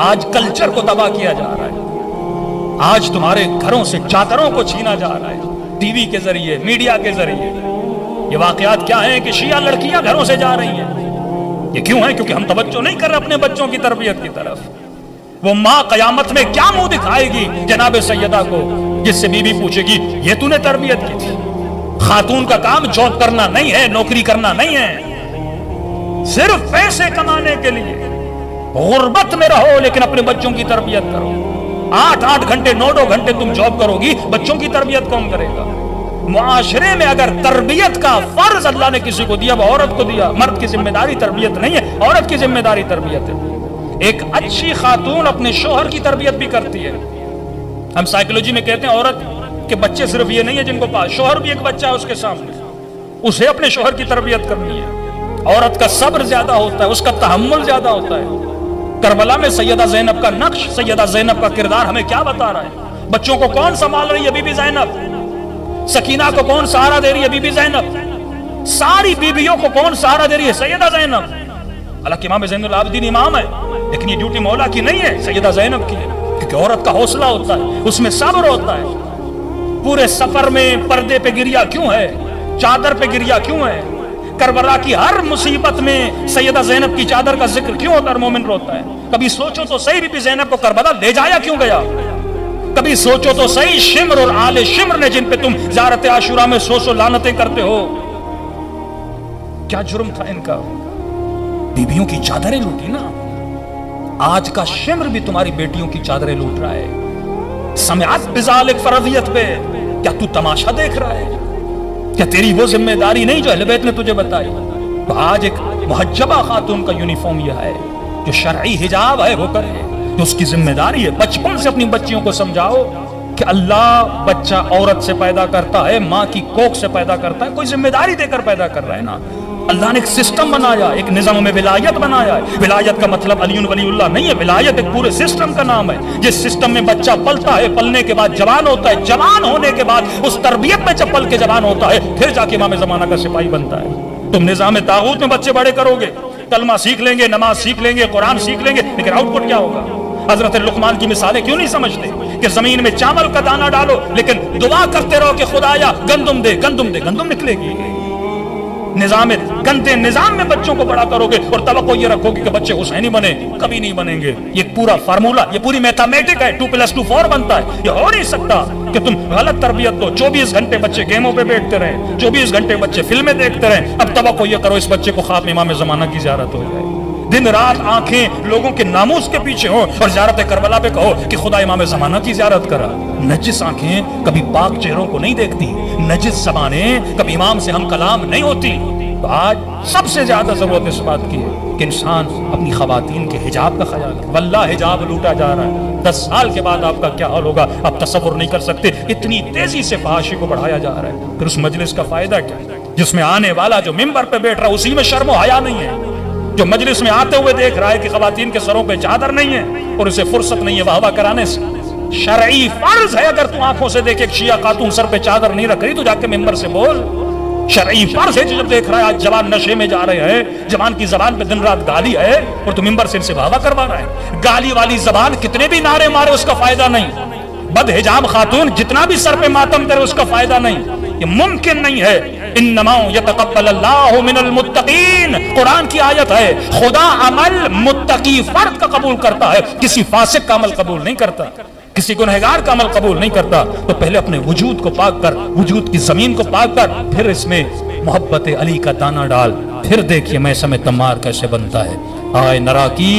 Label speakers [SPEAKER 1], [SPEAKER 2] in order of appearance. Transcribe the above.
[SPEAKER 1] آج کلچر کو تباہ کیا جا رہا ہے، آج تمہارے گھروں سے چادروں کو چھینا جا رہا ہے ٹی وی کے ذریعے، میڈیا کے ذریعے۔ یہ واقعات کیا ہیں کہ شیعہ لڑکیاں گھروں سے جا رہی ہیں؟ یہ کیوں ہے؟ کیونکہ ہم توجہ نہیں کر رہے اپنے بچوں کی تربیت کی طرف۔ وہ ماں قیامت میں کیا منہ دکھائے گی جناب سیدہ کو، جس سے بی بی پوچھے گی یہ تو نے تربیت کی تھی؟ خاتون کا کام جاب کرنا نہیں ہے، نوکری کرنا نہیں ہے، صرف پیسے کمانے کے لیے غربت میں رہو لیکن اپنے بچوں کی تربیت کرو۔ 8 گھنٹے 9 گھنٹے تم جاب کرو گی، بچوں کی تربیت کون کرے گا؟ معاشرے میں اگر تربیت کا فرض اللہ نے کسی کو دیا وہ عورت کو دیا۔ مرد کی ذمہ داری تربیت نہیں ہے، عورت کی ذمہ داری تربیت ہے۔ ایک اچھی خاتون اپنے شوہر کی تربیت بھی کرتی ہے۔ ہم سائیکولوجی میں کہتے ہیں عورت کے بچے صرف یہ نہیں ہے جن کو پاس، شوہر بھی ایک بچہ ہے اس کے سامنے، اسے اپنے شوہر کی تربیت کرنی ہے۔ عورت کا صبر زیادہ ہوتا ہے، اس کا تحمل زیادہ ہوتا ہے۔ کربلا میں سیدہ زینب کا نقش، سیدہ زینب کا کردار ہمیں کیا بتا رہا ہے؟ بچوں کو کون سنبھال رہی ہے؟ بی بی زینب۔ سکینہ کو کون سہارا دے رہی ہے؟ بی بی زینب۔ ساری بیویوں کو کون سہارا دے رہی ہے؟ سیدہ زینب۔ حالانکہ امام زین العابدین امام ہے لیکن یہ ڈیوٹی مولا کی نہیں ہے، سیدہ زینب کی ہے، کیونکہ عورت کا حوصلہ ہوتا ہے، اس میں صبر ہوتا ہے۔ پورے سفر میں پردے پہ گریا کیوں ہے؟ چادر پہ گریا کیوں ہے؟ کربلا کی ہر مصیبت میں سیدہ زینب کی چادر کا ذکر کیوں ہوتا ہے؟ مومن روتا ہے۔ کبھی سوچو تو صحیح، بی بی زینب کو کربلا لے جایا کیوں گیا؟ کبھی سوچو تو صحیح، شمر اور آل شمر نے جن پہ تم زیارت عاشورہ میں سو لعنتیں کرتے ہو، کیا جرم تھا ان کا؟ بیویوں کی چادریں لوٹی نا۔ آج کا شمر بھی تمہاری بیٹیوں کی چادریں لوٹ رہا ہے۔ سمعت بذالک فرضیت پہ کیا تو تماشا دیکھ رہا ہے؟ کیا تیری وہ ذمہ داری نہیں جو اہل بیت نے تجھے بتائی؟ تو آج ایک محجبہ خاتون کا یونیفارم یہ ہے جو شرعی حجاب ہے وہ کرے، جو اس کی ذمہ داری ہے۔ بچپن سے اپنی بچیوں کو سمجھاؤ کہ اللہ بچہ عورت سے پیدا کرتا ہے، ماں کی کوکھ سے پیدا کرتا ہے، کوئی ذمہ داری دے کر پیدا کر رہا ہے نا۔ اللہ نے ایک سسٹم بنایا، ایک نظام میں ولایت بنایا ہے۔ ولایت کا مطلب علی ولی اللہ نہیں ہے، ولایت ایک پورے سسٹم کا نام ہے۔ جس سسٹم میں بچہ پلتا ہے، پلنے کے بعد جوان ہوتا ہے، جوان ہونے کے بعد اس تربیت میں جب پل کے جوان ہوتا ہے پھر جا کے امام زمانہ کا سپاہی بنتا ہے۔ تم نظام طاغوت میں بچے بڑے کرو گے، کلمہ سیکھ لیں گے، نماز سیکھ لیں گے، قرآن سیکھ لیں گے، لیکن آؤٹ پٹ کیا ہوگا؟ حضرت لقمان کی مثالیں کیوں نہیں سمجھتے کہ زمین میں چاول کا دانہ ڈالو لیکن دعا کرتے رہو کہ خدایا گندم دے، گندم دے، گندم نکلے گی۔ نظام گندے نظام میں بچوں کو بڑا کرو گے اور توقع یہ رکھو گے کہ بچے حسینی بنے، کبھی نہیں بنیں گے۔ یہ پورا فارمولا، یہ پوری میتھمیٹک ہے، 2+2 4 بنتا ہے۔ یہ ہو نہیں سکتا کہ تم غلط تربیت دو، 24 گھنٹے بچے گیموں پہ بیٹھتے رہیں، 24 گھنٹے بچے فلمیں دیکھتے رہیں، اب توقع یہ کرو اس بچے کو خواب میں امام زمانہ کی زیارت ہو جائے۔ دن رات آنکھیں لوگوں کے ناموس کے پیچھے ہوں اور زیارت کربلا پہ کہو کہ خدا امام زمانہ کی زیارت کرا۔ نجس آنکھیں کبھی پاک چہروں کو نہیں دیکھتی، نجس زبانیں کبھی امام سے ہم کلام نہیں ہوتی۔ تو آج سب سے زیادہ ضرورت اس بات کی ہے کہ انسان اپنی خواتین کے حجاب کا خیال کرے۔ واللہ حجاب لوٹا جا رہا ہے۔ 10 سال کے بعد آپ کا کیا حال ہوگا آپ تصور نہیں کر سکتے، اتنی تیزی سے فحاشی کو بڑھایا جا رہا ہے۔ پھر اس مجلس کا فائدہ کیا؟ جس میں آنے والا جو ممبر پہ بیٹھ رہا ہے اسی میں شرم و حیا نہیں ہے، جو مجلس میں آتے ہوئے دیکھ رہا ہے کہ خواتین کے سروں پہ چادر نہیں ہے اور اسے فرصت نہیں ہے واہ واہ کرانے سے۔ شرعی فرض ہے اگر تو آنکھوں سے دیکھے ایک شیعہ خاتون سر پہ چادر نہیں رکھ رہی تو جا کے ممبر سے بول۔ شرعی فرض ہے جب دیکھ رہا ہے آج جوان نشے میں جا رہے ہیں، جوان کی زبان پہ دن رات گالی ہے اور تو ممبر سے ان سے واہ واہ کروا رہا ہے۔ گالی والی زبان کتنے بھی نعرے مارے اس کا فائدہ نہیں، بد حجاب خاتون جتنا بھی سر پہ ماتم کرے اس کا فائدہ نہیں۔ یہ ممکن نہیں ہے۔ انما یتقبل اللہ من المتقین، قرآن کی آیت ہے، خدا عمل متقی فرد کا قبول کرتا ہے، کسی فاسق کا عمل قبول نہیں کرتا، کسی گنہگار کا عمل قبول نہیں کرتا۔ تو پہلے اپنے وجود کو پاک کر، وجود کی زمین کو پاک کر، پھر اس میں محبت علی کا دانہ ڈال، پھر دیکھیے میں سمے تمار کیسے بنتا ہے۔ آئے نرا کی